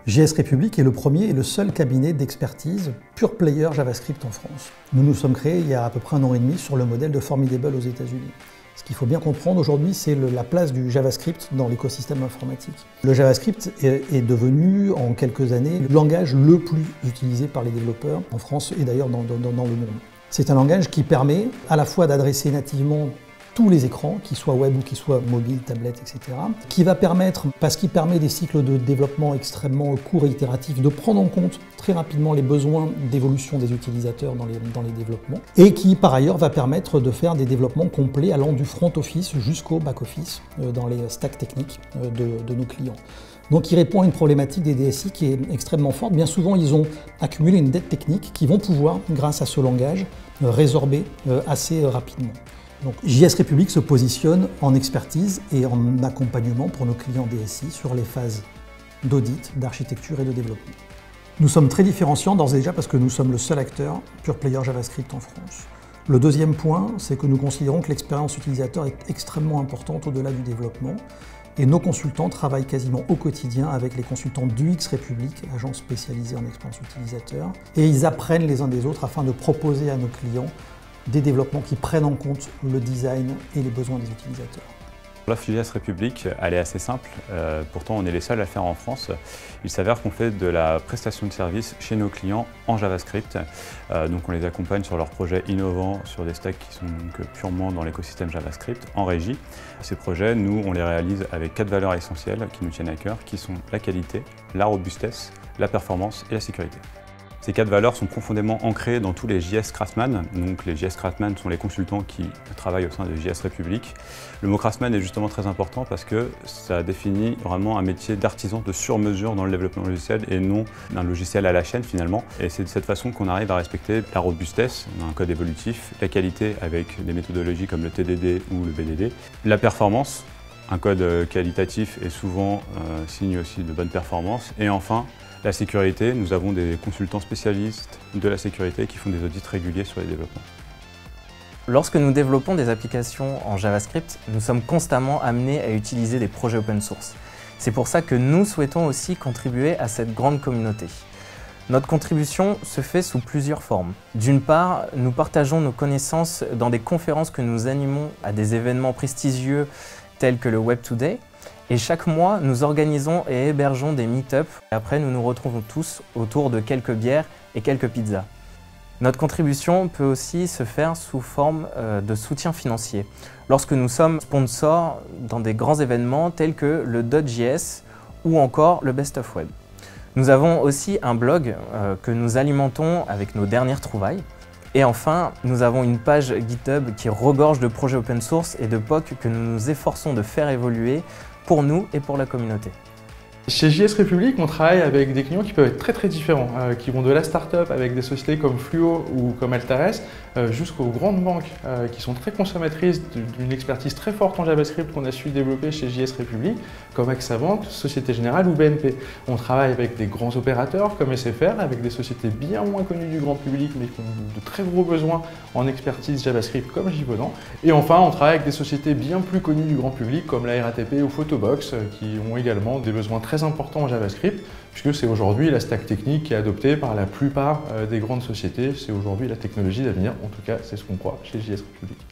JS République est le premier et le seul cabinet d'expertise pure player JavaScript en France. Nous nous sommes créés il y a à peu près 1 an et demi sur le modèle de Formidable aux États-Unis. Ce qu'il faut bien comprendre aujourd'hui, c'est la place du JavaScript dans l'écosystème informatique. Le JavaScript est devenu, en quelques années, le langage le plus utilisé par les développeurs en France et d'ailleurs dans le monde. C'est un langage qui permet à la fois d'adresser nativement tous les écrans, qu'ils soient web ou qu'ils soient mobile, tablette, etc. Qui va permettre, parce qu'il permet des cycles de développement extrêmement courts et itératifs, de prendre en compte très rapidement les besoins d'évolution des utilisateurs dans les développements. Et qui, par ailleurs, va permettre de faire des développements complets allant du front office jusqu'au back office dans les stacks techniques de nos clients. Donc il répond à une problématique des DSI qui est extrêmement forte. Bien souvent, ils ont accumulé une dette technique qu'ils vont pouvoir, grâce à ce langage, résorber assez rapidement. Donc, JS République se positionne en expertise et en accompagnement pour nos clients DSI sur les phases d'audit, d'architecture et de développement. Nous sommes très différenciants d'ores et déjà parce que nous sommes le seul acteur pure player JavaScript en France. Le deuxième point, c'est que nous considérons que l'expérience utilisateur est extrêmement importante au-delà du développement et nos consultants travaillent quasiment au quotidien avec les consultants d'UX République, agence spécialisée en expérience utilisateur, et ils apprennent les uns des autres afin de proposer à nos clients des développements qui prennent en compte le design et les besoins des utilisateurs. L'offre JS République, elle est assez simple, pourtant on est les seuls à le faire en France. Il s'avère qu'on fait de la prestation de services chez nos clients en JavaScript. Donc on les accompagne sur leurs projets innovants, sur des stacks qui sont donc purement dans l'écosystème JavaScript, en régie. Ces projets, nous, on les réalise avec 4 valeurs essentielles qui nous tiennent à cœur, qui sont la qualité, la robustesse, la performance et la sécurité. Ces 4 valeurs sont profondément ancrées dans tous les JS Craftsman. Donc les JS Craftsman sont les consultants qui travaillent au sein de JS République. Le mot Craftsman est justement très important parce que ça définit vraiment un métier d'artisan de sur-mesure dans le développement logiciel et non d'un logiciel à la chaîne finalement. Et c'est de cette façon qu'on arrive à respecter la robustesse, un code évolutif, la qualité avec des méthodologies comme le TDD ou le BDD, la performance, un code qualitatif et souvent signe aussi de bonnes performances, et enfin la sécurité, nous avons des consultants spécialistes de la sécurité qui font des audits réguliers sur les développements. Lorsque nous développons des applications en JavaScript, nous sommes constamment amenés à utiliser des projets open source. C'est pour ça que nous souhaitons aussi contribuer à cette grande communauté. Notre contribution se fait sous plusieurs formes. D'une part, nous partageons nos connaissances dans des conférences que nous animons à des événements prestigieux tels que le Web Today. Et chaque mois, nous organisons et hébergeons des meet-up. Après, nous nous retrouvons tous autour de quelques bières et quelques pizzas. Notre contribution peut aussi se faire sous forme de soutien financier. Lorsque nous sommes sponsors dans des grands événements tels que le .js ou encore le Best of Web. Nous avons aussi un blog que nous alimentons avec nos dernières trouvailles. Et enfin, nous avons une page GitHub qui regorge de projets open source et de POC que nous nous efforçons de faire évoluer pour nous et pour la communauté. Chez JS République, on travaille avec des clients qui peuvent être très différents, qui vont de la start-up avec des sociétés comme Fluo ou comme Altares, jusqu'aux grandes banques qui sont très consommatrices d'une expertise très forte en JavaScript qu'on a su développer chez JS République, comme AXA Bank, Société Générale ou BNP. On travaille avec des grands opérateurs comme SFR, avec des sociétés bien moins connues du grand public mais qui ont de très gros besoins en expertise JavaScript comme Givaudan. Et enfin, on travaille avec des sociétés bien plus connues du grand public comme la RATP ou Photobox qui ont également des besoins très important en JavaScript, puisque c'est aujourd'hui la stack technique qui est adoptée par la plupart des grandes sociétés. C'est aujourd'hui la technologie d'avenir, en tout cas c'est ce qu'on croit chez JS République.